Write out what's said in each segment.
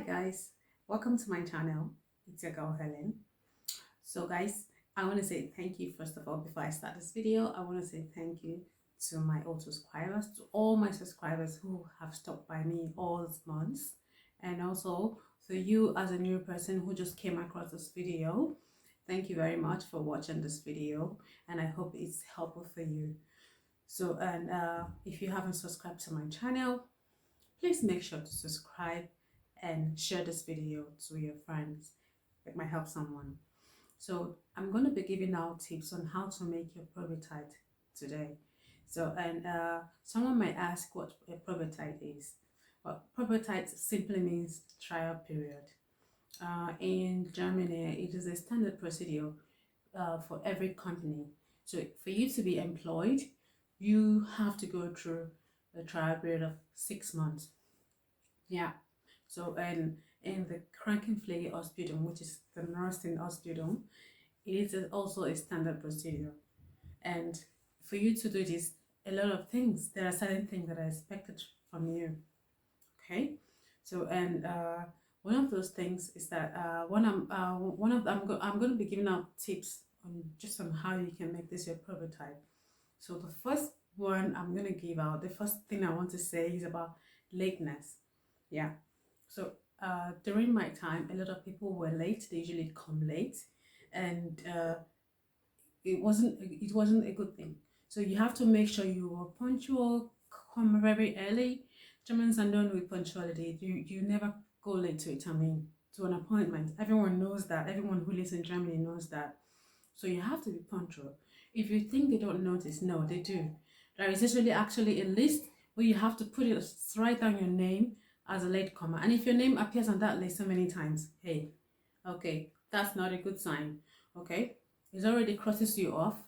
guys, welcome to my channel. It's your girl Helen. So guys, I want to say thank you first of all. Before I start this video, I want to say thank you to my old subscribers, to all my subscribers who have stuck by me all these months, and also for you as a new person who just came across this video. Thank you very much for watching this video, and I hope it's helpful for you. So, and if you haven't subscribed to my channel, please make sure to subscribe and share this video to your friends. It might help someone. So I'm going to be giving out tips on how to make your probezeit today. So, and someone might ask what a probezeit is. Well, probezeit simply means trial period. In Germany, it is a standard procedure for every company. So for you to be employed, you have to go through a trial period of 6 months. Yeah. So, and in the Krankenpflege Ausbildung, which is the nursing Ausbildung, it is also a standard procedure. And for you to do this, a lot of things, there are certain things that are expected from you. Okay. So, and one of those things is that I'm going to be giving out tips on just on how you can make this your probezeit. So the first one I'm going to give out, the first thing I want to say is about lateness. Yeah. So during my time, a lot of people were late. They usually come late, and it wasn't a good thing. So you have to make sure you are punctual, come very early. Germans are known with punctuality. You never go late to it. I mean, to an appointment. Everyone knows that. Everyone who lives in Germany knows that. So you have to be punctual. If you think they don't notice, no, they do. There is actually a list where you have to write down your name as a latecomer, and if your name appears on that list so many times, hey, okay, that's not a good sign. Okay, it already crosses you off,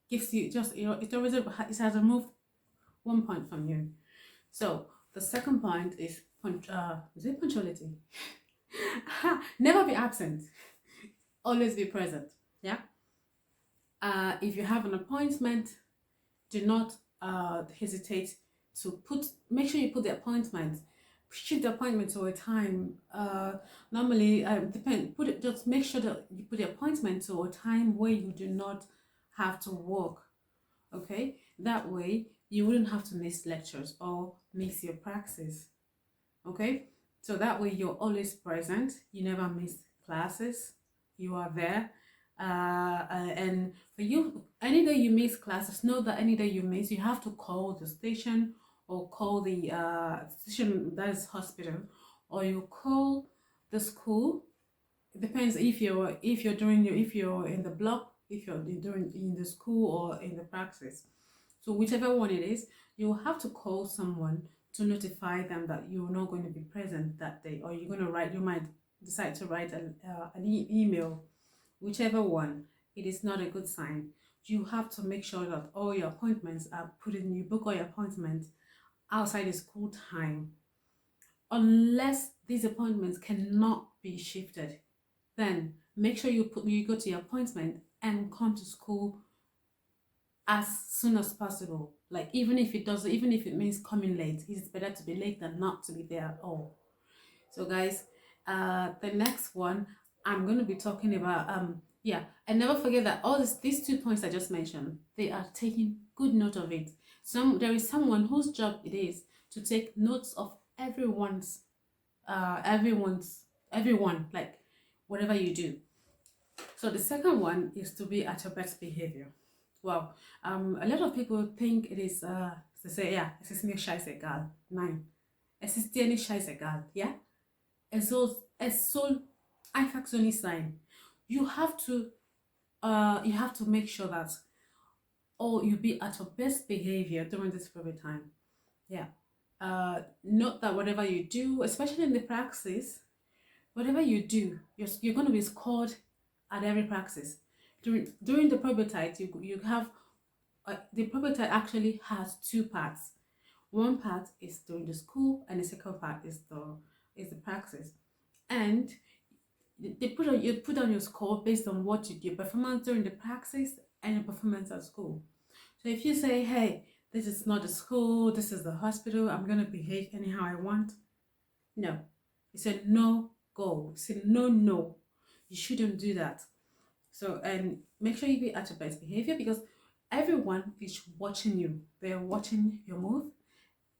gives you just, it has removed 1 point from you. So the second point is punctuality. Never be absent, always be present. Yeah. If you have an appointment, do not hesitate to make sure you put the appointment, shift the appointment to a time. Normally, just make sure that you put the appointment to a time where you do not have to work. Okay, that way you wouldn't have to miss lectures or miss your praxis. Okay, so that way you're always present. You never miss classes. You are there. And for you, any day you miss classes, know that any day you miss, you have to call the station or call the station, that is hospital, or you call the school. It depends if you're in the block, if you're doing in the school or in the praxis. So whichever one it is, you have to call someone to notify them that you're not going to be present that day, or you're going to write. You might decide to write an email. Whichever one, it is not a good sign. You have to make sure that all your appointments are you book all your appointments outside the school time. Unless these appointments cannot be shifted, then make sure you go to your appointment and come to school as soon as possible. Like even if it means coming late, it's better to be late than not to be there at all. So guys, the next one I'm going to be talking about, and never forget that all these 2 points I just mentioned, they are taking good note of it. There is someone whose job it is to take notes of everyone, like whatever you do. So the second one is to be at your best behavior. Well, a lot of people think it is to say, yeah, es ist mir scheißegal. Nein, es ist dir nicht scheißegal. Yeah, es soll einfach so nicht sein. You have to make sure that you be at your best behavior during this period of time. Yeah. Note that whatever you do, especially in the praxis, whatever you do, you're going to be scored at every praxis. During the probezeit, you have the probezeit actually has 2 parts. One part is during the school, and the second part is the praxis. And you put on your score based on what you do, your performance during the praxis and your performance at school. So if you say, hey, this is not the school, this is the hospital, I'm going to behave anyhow I want. No, It's a no go. It's a no. You shouldn't do that. So, and make sure you be at your best behavior, because everyone is watching you. They're watching your move.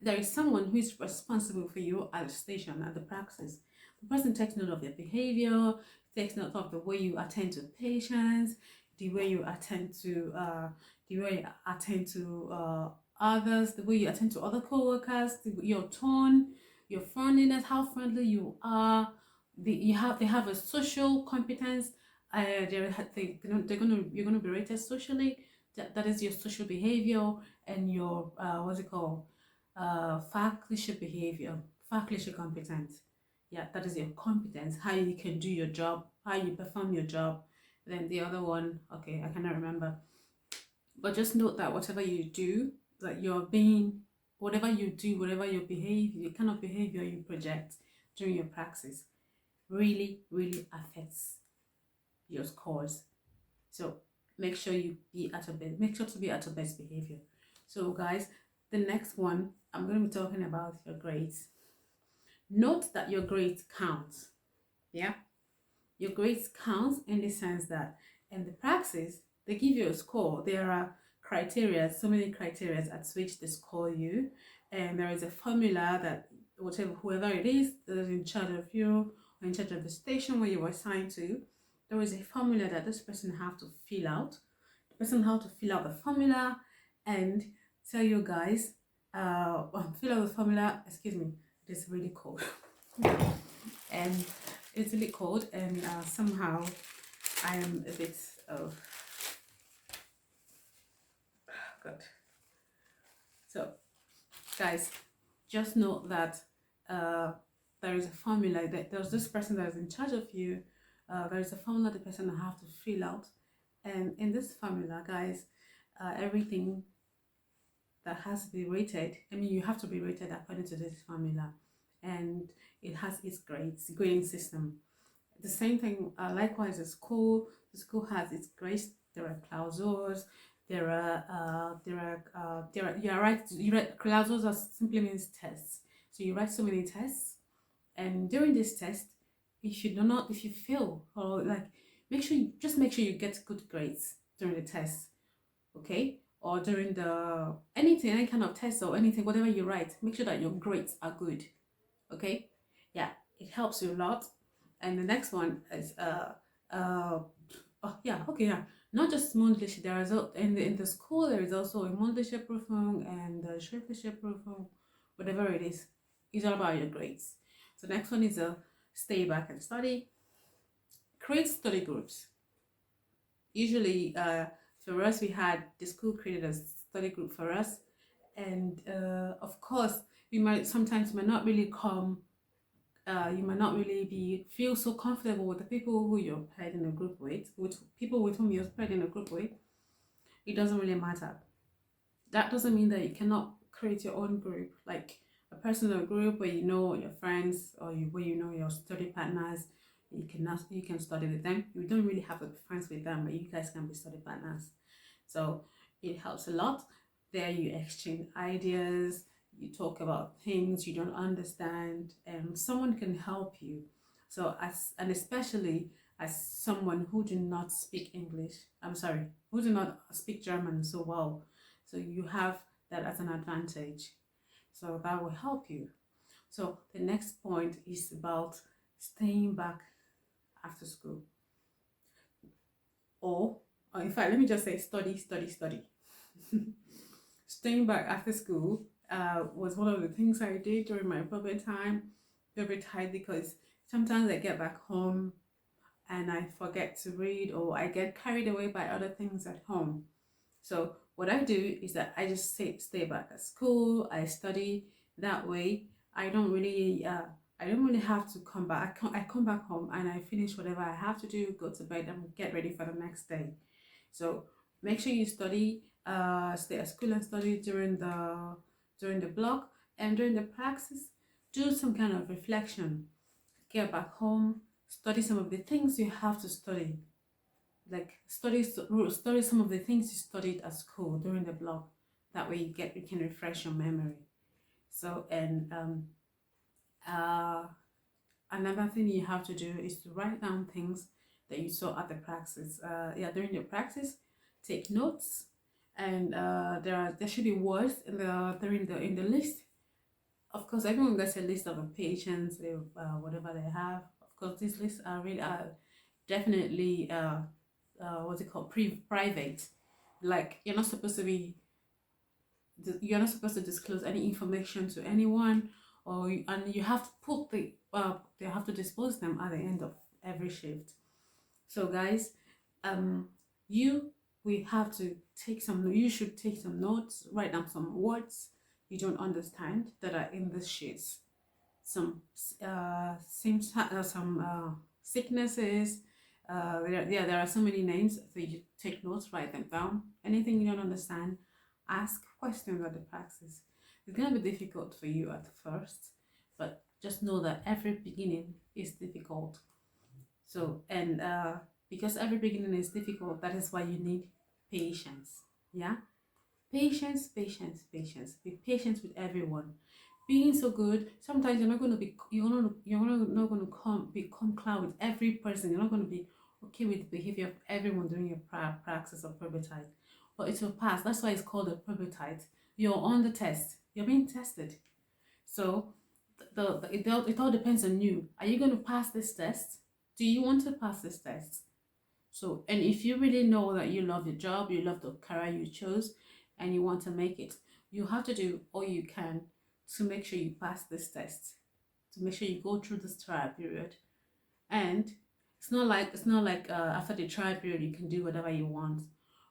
There is someone who is responsible for you at the station, at the praxis. The person takes note of your behavior, takes note of the way you attend to patients, the way you attend to others, the way you attend to other co-workers, your tone, your friendliness, how friendly you are. They have a social competence. You're gonna be rated socially. That is your social behavior and your what's it called, faculty behavior, faculty competence. Yeah, that is your competence, how you can do your job, how you perform your job. Then the other one, okay, I cannot remember. But just note that whatever you do, that you're being, whatever you do, whatever your behavior, the kind of behavior you project during your praxis really, really affects your scores. So make sure you be at your best, make sure to be at your best behavior. So guys, the next one, I'm going to be talking about your grades. Note that your grades count. Yeah, your grades count in the sense that in the praxis, they give you a score. There are criteria, so many criteria at which they score you. And there is a formula that whoever it is that is in charge of you or in charge of the station where you were assigned to, there is a formula that this person have to fill out. The person have to fill out the formula and tell you guys, fill out the formula, excuse me, it is really cold. And it's really cold, and somehow I am a bit of good. So guys, just know that there is a formula, that there's this person that is in charge of you. There is a formula the person will have to fill out, and in this formula, guys, everything that has to be rated, I mean, you have to be rated according to this formula, and it has its grading system. The same thing, likewise, the school has its grades. There are clausurs, you're right, clausurs are simply means tests. So you write so many tests, and during this test, if you fail, or like, make sure you get good grades during the test, okay? Or during the any kind of test or anything, whatever you write, make sure that your grades are good, okay? Yeah, it helps you a lot. And the next one is oh yeah, okay, yeah, not just Mundlish. There is in the school there is also a Mundliche Prüfung and a schriftliche Prüfung, whatever it is. It's all about your grades. So next one is a stay back and study. Create study groups. Usually, for us, we had the school created a study group for us, and of course, we might not really come. You might not really feel so comfortable with the people who you're paired in a group with people with whom you're paired in a group with. It doesn't really matter. That doesn't mean that you cannot create your own group, like a personal group where you know your friends, or where you know your study partners. You can study with them. You don't really have to be friends with them, but you guys can be study partners. So it helps a lot. There you exchange ideas, you talk about things you don't understand, and someone can help you. So especially as someone who do not speak English, who do not speak German so well. So you have that as an advantage. So that will help you. So the next point is about staying back after school. Or in fact, let me just say study. Staying back after school was one of the things I did during my probate time. Very tight, because sometimes I get back home and I forget to read, or I get carried away by other things at home. So what I do is that I just stay back at school. I study that way. I don't really have to come back. I come back home and I finish whatever I have to do, go to bed, and get ready for the next day. So make sure you study, stay at school and study during the block, and during the praxis, do some kind of reflection. Get back home, study some of the things you have to study. Like study some of the things you studied at school during the block. That way you can refresh your memory. So, and another thing you have to do is to write down things that you saw at the practice. Yeah, during the practice, take notes, and there should be words in the list. Of course, everyone gets a list of the patients, whatever they have. Of course, these lists are really definitely what's it called, private. Like you're not supposed to disclose any information to anyone, and you have to put they have to dispose them at the end of every shift. So guys, um you we have to you should take some notes, write down some words you don't understand that are in the sheets, some sicknesses. There are so many names, so you take notes, write them down. Anything you don't understand, ask questions at the practice. It's gonna be difficult for you at first, but just know that every beginning is difficult. So, and because every beginning is difficult, that is why you need patience. Yeah, patience, patience, patience. Be patient with everyone. Being so good, sometimes you're not going to be you're not going to become cloud with every person. You're not going to be okay with the behavior of everyone during your praxis or probezeit, but it will pass. That's why it's called a probezeit. You're on the test. You're being tested. So it all depends on you. Are you going to pass this test? Do you want to pass this test? So, and if you really know that you love your job, you love the career you chose, and you want to make it, you have to do all you can to make sure you pass this test, to make sure you go through this trial period. And it's not like after the trial period you can do whatever you want,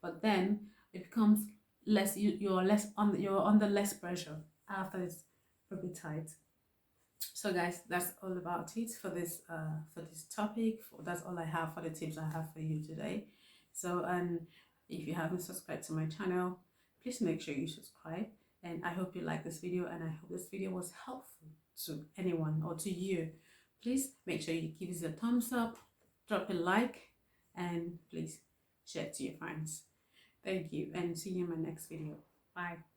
but then it becomes less. You're under less pressure after it's pretty tight. So guys, that's all about it for this topic. That's all I have for the tips I have for you today. So, and if you haven't subscribed to my channel, please make sure you subscribe. And I hope you like this video, and I hope this video was helpful to anyone or to you. Please make sure you give us a thumbs up, drop a like, and please share it to your friends. Thank you, and see you in my next video. Bye.